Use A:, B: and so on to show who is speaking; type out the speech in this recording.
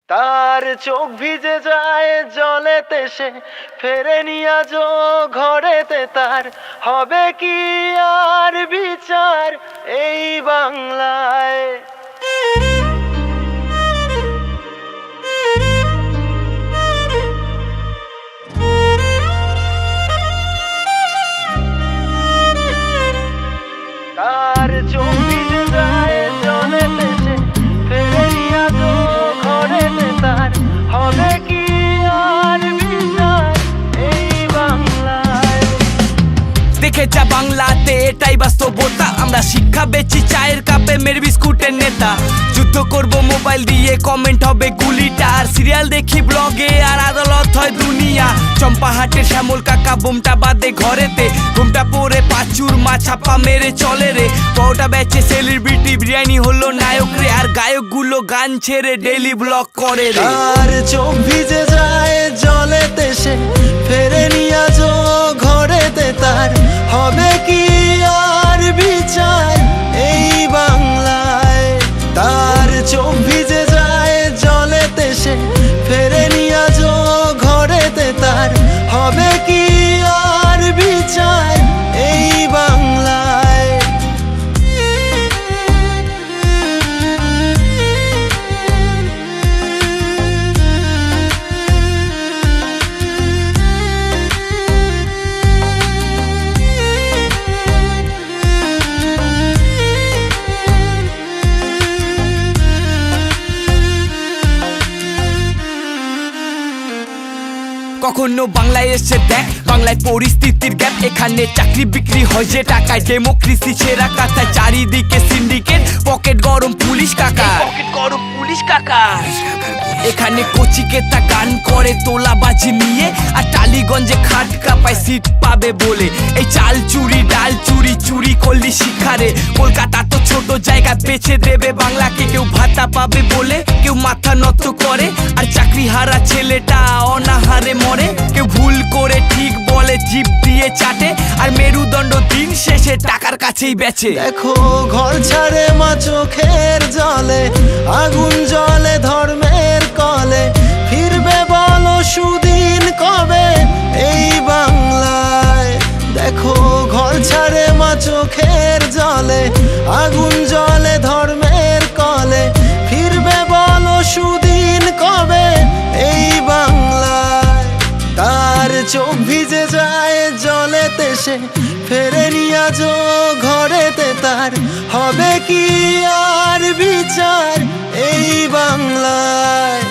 A: তার চোখ ভিজে যায় জলেতে, সে ফেরেনি আজও ঘরেতে। তার হবে কি আর বিচার এই বাংলায়? তার চোখ ভিজে যায় জলেতে, সে ফেরেনি আজও ঘরেতে। তার হবে কি আর বিচার এই বাংলায়?
B: দেখে যা বাংলাতে এটাই বাস্তবতা। আমরা শিক্ষা বেচি চায়ের কাপে, মের বিস্কুটের নেতা। যুদ্ধ করব মোবাইল দিয়ে, কমেন্ট হবে গুলিটা। আর সিরিয়াল দেখি ব্লগে, আর আদালত হয় দুনিয়া। চম্পাহাটের শ্যামল কাকা বোমটা বাদে ঘরেতে, ঘুমটা পরে পাচুর মা ছাপা মেরে চলে রে। পরোটা বেচে সেলিব্রিটি, বিরিয়ানি হলো নায়ক রে। আর গায়কগুলো গান ছেড়ে ডেইলি ব্লগ করে রে।
A: তার চোখ ভিজে যায় জলেতে, সে ফেরেনি আজও ঘরেতে। তার হবে কি আর বিচার এই বাংলায়? তার চোখ ভিজে যায় জলেতে, সে ফেরেনি আজও ঘরেতে। তার হবে কি আর বিচার এই বাংলায়?
B: কখনো বাংলায় এসে দেখ, বাংলায় পরিস্থিতির গ্যাপ। এখানে চাকরি বিক্রি হয় যে টাকায়, ডেমোক্রেসি সেরা কাতায়। চারিদিকে সিন্ডিকেট, পকেট গরম পুলিশ কাকা, পকেট গরম পুলিশ কাকা। এখানে কচিকেতা গান করে তোলাবাজি নিয়ে, আর টালিগঞ্জে খাট কাপায় সিট পাবে বলে। এই চাল চুরি ডাল চুরি, চুরি করলি শিখারে। কলকাতা তো ছোট জায়গা, বেছে দেবে বাংলাকে। কেউ ভাতা পাবে বলে কেউ মাথা নত করে, আর চাকরি হারা ছেলেটা অনাহারে মরে। কেউ ভুল করে ঠিক বলে, জিভ দিয়ে চাটে। আর মেরুদণ্ড দিন শেষে টাকার কাছেই বেচে।
A: দেখো ঘর ছাড়ে মা চোখের জলে, আগুন জলে ধর্মের কলে। ফিরবে বলো সুদিন কবে এই বাংলায়? দেখো ঘর ছাড়ে মা চোখের জলে, আগুন জলে ধর্মের কলে। ফিরবে বলো সুদিন কবে এই বাংলায়? তার চোখ ভিজে যায় জলেতে, সে ফেরেনি আজও ঘরেতে। তার হবে কি আর বিচার এই বাংলায়?